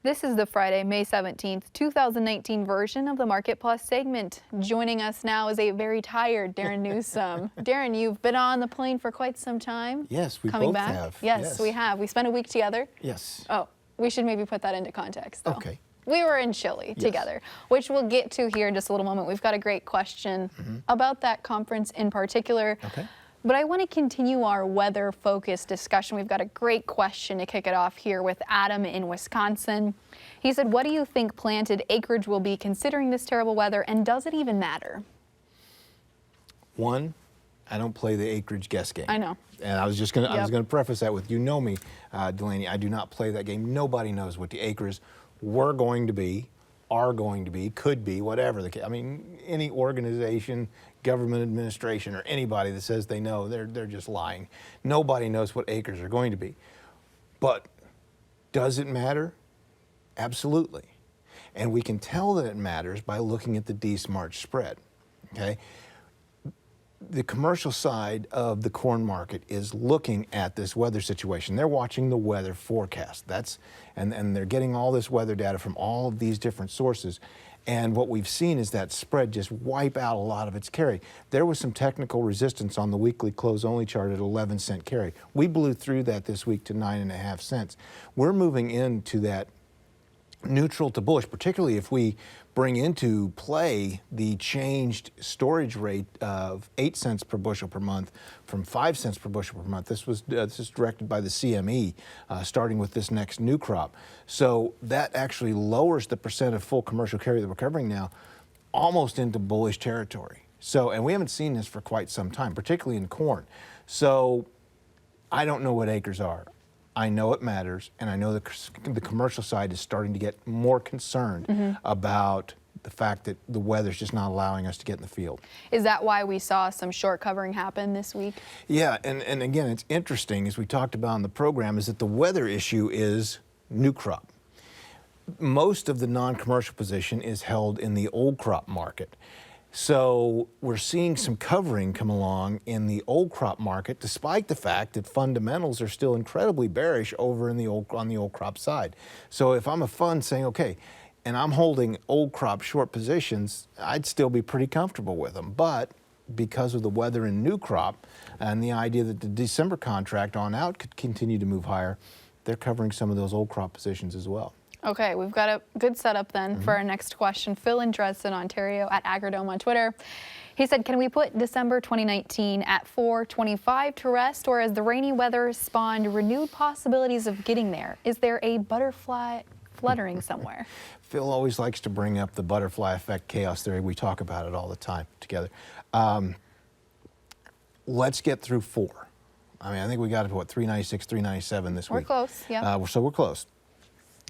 This is the Friday, May 17th, 2019 version of the Market Plus segment. Joining us now is a very tired Darin Newsom. Darin, you've been on the plane for quite some time. Yes, we Coming both back. have. Yes, we have. We spent a week together. Yes. Oh, we should maybe put that into context, though. Okay. We were in Chile together, which we'll get to here in just a little moment. We've got a great question about that conference in particular. Okay. But I want to continue our weather-focused discussion. We've got a great question to kick it off here with Adam in Wisconsin. He said, what do you think planted acreage will be considering this terrible weather, and does it even matter? One, I don't play the acreage guess game. I know. And I was just going to I was going to preface that with, you know me, Delaney, I do not play that game. Nobody knows what the acres were going to be, are going to be, could be, whatever the case. I mean, any organization, government administration, or anybody that says they know, they're just lying. Nobody knows what acres are going to be. But does it matter? Absolutely. And we can tell that it matters by looking at the D-Smart spread, okay? The commercial side of the corn market is looking at this weather situation. They're watching the weather forecast. And they're getting all this weather data from all of these different sources. And what we've seen is that spread just wipe out a lot of its carry. There was some technical resistance on the weekly close only chart at 11-cent carry. We blew through that this week to 9.5 cents. We're moving into that neutral to bullish, particularly if we bring into play the changed storage rate of 8 cents per bushel per month from 5 cents per bushel per month. This is directed by the CME, starting with this next new crop. So that actually lowers the percent of full commercial carry that we're covering now almost into bullish territory. So, and we haven't seen this for quite some time, particularly in corn. So I don't know what acres are. I know it matters, and I know the commercial side is starting to get more concerned about the fact that the weather's just not allowing us to get in the field. Is that why we saw some short covering happen this week? Yeah, and again, it's interesting, as we talked about in the program, is that the weather issue is new crop. Most of the non-commercial position is held in the old crop market. So we're seeing some covering come along in the old crop market, despite the fact that fundamentals are still incredibly bearish over in the on the old crop side. So if I'm a fund saying, okay, and I'm holding old crop short positions, I'd still be pretty comfortable with them. But because of the weather in new crop and the idea that the December contract on out could continue to move higher, they're covering some of those old crop positions as well. Okay, we've got a good setup then for our next question. Phil in Dresden, Ontario, at Agrodome on Twitter. He said, can we put December 2019 at 425 to rest, or has the rainy weather spawned renewed possibilities of getting there? Is there a butterfly fluttering somewhere? Phil always likes to bring up the butterfly effect chaos theory. We talk about it all the time together. Let's get through 4. I mean, I think we got to, what, 396, 397 this week. We're close, yeah. So we're close.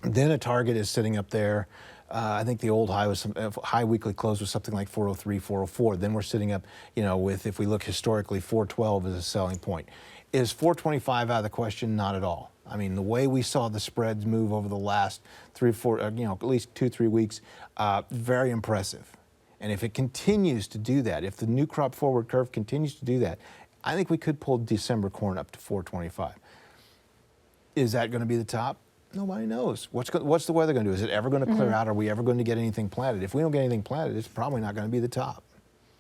Then a target is sitting up there. I think the old high was high weekly close was something like 403, 404. Then we're sitting up, you know, with, if we look historically, 412 is a selling point. Is 425 out of the question? Not at all. I mean, the way we saw the spreads move over the last 3, 4, you know, at least 2, 3 weeks, very impressive. And if it continues to do that, if the new crop forward curve continues to do that, I think we could pull December corn up to 425. Is that going to be the top? Nobody knows. What's the weather going to do? Is it ever going to clear out? Are we ever going to get anything planted? If we don't get anything planted, it's probably not going to be the top.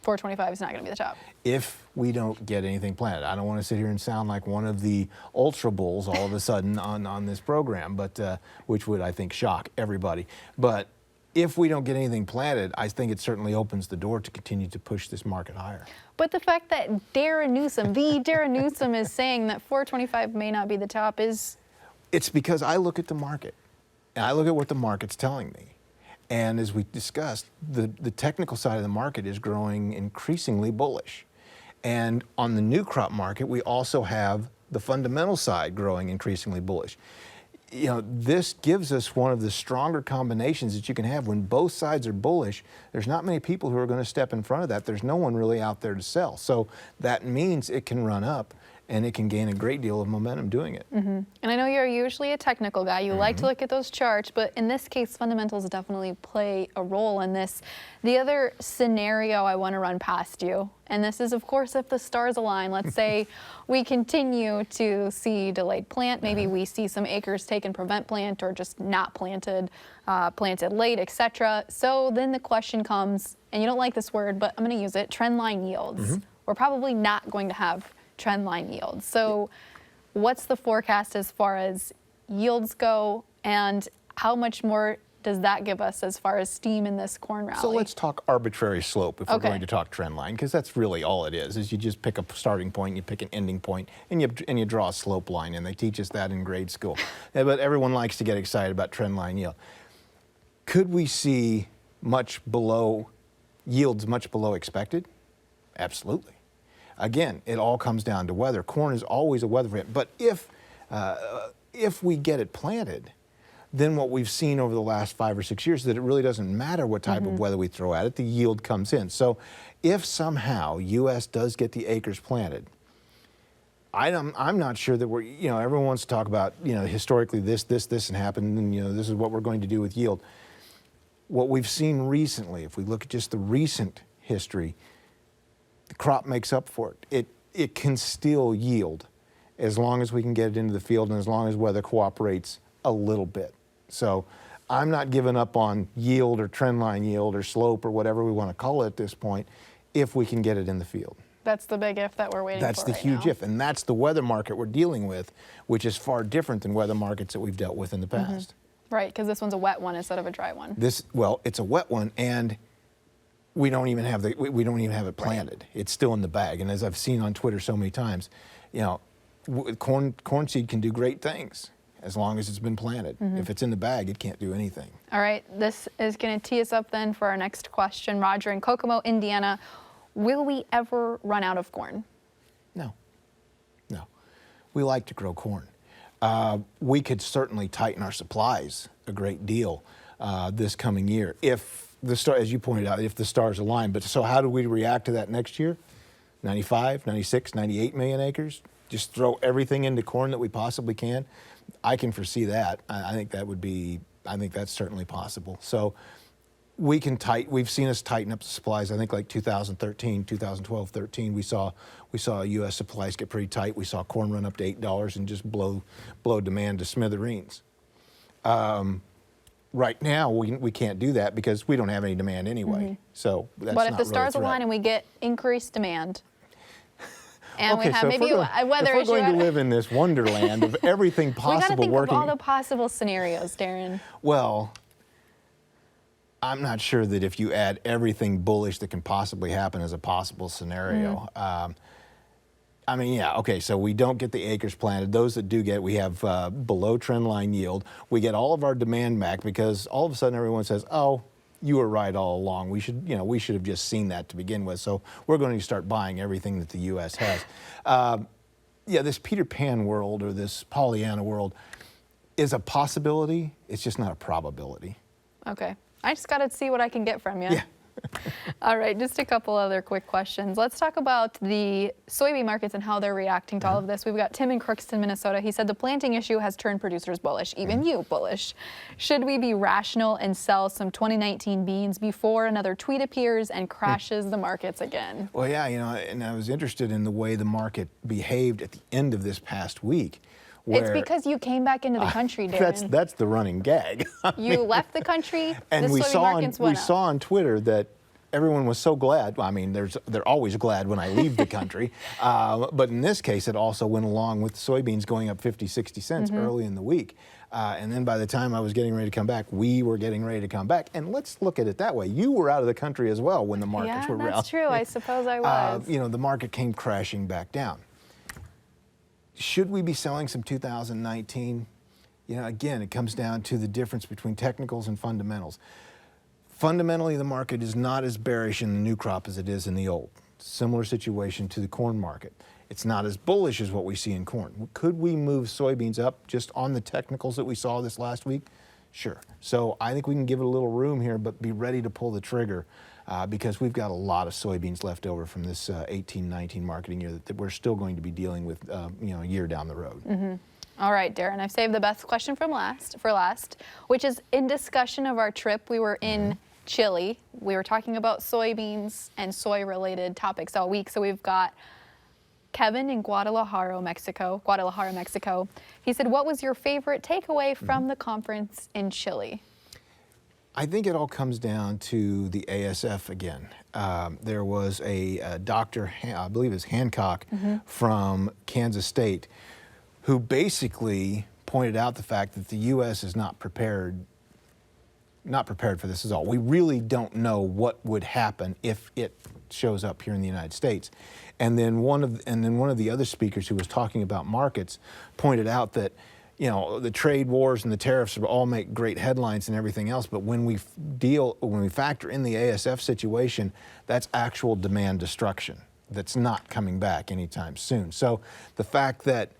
425 is not going to be the top. If we don't get anything planted. I don't want to sit here and sound like one of the ultra bulls all of a sudden on this program, but which would, I think, shock everybody. But if we don't get anything planted, I think it certainly opens the door to continue to push this market higher. But the fact that Darin Newsom, the Darin Newsom, is saying that 425 may not be the top is... It's because I look at the market, and I look at what the market's telling me. And as we discussed, the technical side of the market is growing increasingly bullish. And on the new crop market, we also have the fundamental side growing increasingly bullish. You know, this gives us one of the stronger combinations that you can have when both sides are bullish. There's not many people who are going to step in front of that. There's no one really out there to sell. So that means it can run up. and it can gain a great deal of momentum doing it. And I know you're usually a technical guy. You like to look at those charts, but in this case, fundamentals definitely play a role in this. The other scenario I want to run past you, and this is, of course, if the stars align. Let's say we continue to see delayed plant. Maybe we see some acres taken prevent plant or just not planted, planted late, etc. So then the question comes, and you don't like this word, but I'm going to use it, trendline yields. We're probably not going to have trendline yields. So what's the forecast as far as yields go, and how much more does that give us as far as steam in this corn rally? So let's talk arbitrary slope if we're going to talk trend line, because that's really all it is you just pick a starting point, you pick an ending point, and you draw a slope line, and they teach us that in grade school. But everyone likes to get excited about trend line yield. Could we see yields much below expected? Absolutely. Again, it all comes down to weather. Corn is always a weather event, but if we get it planted, then what we've seen over the last 5 or 6 years is that it really doesn't matter what type of weather we throw at it, the yield comes in. So if somehow U.S. does get the acres planted, I'm not sure that everyone wants to talk about, historically this and happened, and this is what we're going to do with yield. What we've seen recently, if we look at just the recent history, the crop makes up for it. It can still yield as long as we can get it into the field and as long as weather cooperates a little bit. So I'm not giving up on yield or trendline yield or slope or whatever we want to call it at this point if we can get it in the field. That's the big if that we're waiting for. That's the huge if, and that's the weather market we're dealing with, which is far different than weather markets that we've dealt with in the past. Right, because this one's a wet one instead of a dry one. It's a wet one, and we don't even have it planted. It's still in the bag. And as I've seen on Twitter so many times, corn seed can do great things as long as it's been planted. If it's in the bag, it can't do anything. All right, this is going to tee us up then for our next question. Roger in Kokomo, Indiana, will we ever run out of corn? No. We like to grow corn. We could certainly tighten our supplies a great deal this coming year if as you pointed out, if the stars align. But so how do we react to that next year? 95, 96, 98 million acres? Just throw everything into corn that we possibly can? I can foresee that. I think that's certainly possible. So we've seen us tighten up the supplies. I think like 2013, 2012, 13, we saw U.S. supplies get pretty tight. We saw corn run up to $8 and just blow demand to smithereens. Right now, we can't do that because we don't have any demand anyway. So that's But if not the really stars a threat. align and we get increased demand, and okay, we have so maybe a weather if issue. we're going to live in this wonderland of everything possible we got to think working, of all the possible scenarios, Darin. well, I'm not sure that if you add everything bullish that can possibly happen as a possible scenario. I mean, yeah, okay, so we don't get the acres planted. Those that do get, we have below trend line yield. We get all of our demand back because all of a sudden everyone says, oh, you were right all along. We should have just seen that to begin with. So we're going to start buying everything that the U.S. has. Yeah, this Peter Pan world or this Pollyanna world is a possibility. It's just not a probability. Okay. I just got to see what I can get from you. Yeah. All right, just a couple other quick questions. Let's talk about the soybean markets and how they're reacting to all of this. We've got Tim in Crookston, Minnesota. He said the planting issue has turned producers bullish, even you bullish. Should we be rational and sell some 2019 beans before another tweet appears and crashes the markets again? Well, yeah, and I was interested in the way the market behaved at the end of this past week. It's because you came back into the country, Darin. That's the running gag. You left the country, and the we soybean saw on Twitter that everyone was so glad. Well, I mean, they're always glad when I leave the country. But in this case, it also went along with soybeans going up 50, 60 cents early in the week. And then by the time I was getting ready to come back, we were getting ready to come back. And let's look at it that way. You were out of the country as well when the markets were Yeah, that's true. I suppose I was. The market came crashing back down. Should we be selling some 2019? Again, it comes down to the difference between technicals and fundamentals. Fundamentally, the market is not as bearish in the new crop as it is in the old. Similar situation to the corn market. It's not as bullish as what we see in corn. Could we move soybeans up just on the technicals that we saw this last week? Sure. So I think we can give it a little room here, but be ready to pull the trigger because we've got a lot of soybeans left over from this 18-19 marketing year that we're still going to be dealing with, a year down the road. Mm-hmm. All right, Darin, I've saved the best question for last, which is in discussion of our trip. We were in Chile. We were talking about soybeans and soy-related topics all week. So we've got Kevin in Guadalajara, Mexico. He said, what was your favorite takeaway from the conference in Chile? I think it all comes down to the ASF again. There was a doctor, I believe it's Hancock, from Kansas State, who basically pointed out the fact that the U.S. is not prepared for this at all. We really don't know what would happen if it shows up here in the United States. And then one of the other speakers who was talking about markets pointed out that, the trade wars and the tariffs all make great headlines and everything else, but when we factor in the ASF situation, that's actual demand destruction that's not coming back anytime soon. So the fact that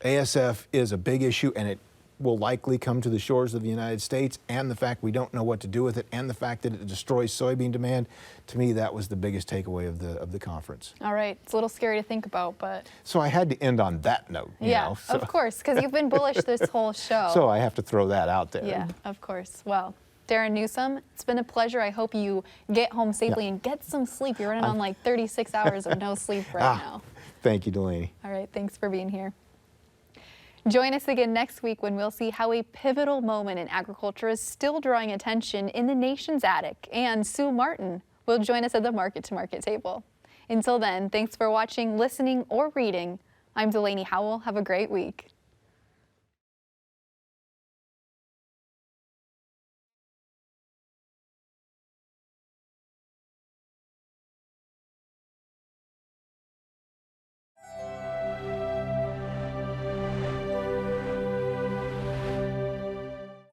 ASF is a big issue and it will likely come to the shores of the United States, and the fact we don't know what to do with it, and the fact that it destroys soybean demand, to me that was the biggest takeaway of the conference. All right, it's a little scary to think about, but... So I had to end on that note. Yeah, of course, because you've been bullish this whole show. So I have to throw that out there. Yeah, of course. Well, Darin Newsom, it's been a pleasure. I hope you get home safely and get some sleep. You're running on like 36 hours of no sleep right now. Thank you, Delaney. All right, thanks for being here. Join us again next week when we'll see how a pivotal moment in agriculture is still drawing attention in the nation's attic. And Sue Martin will join us at the Market to Market table. Until then, thanks for watching, listening, or reading. I'm Delaney Howell. Have a great week.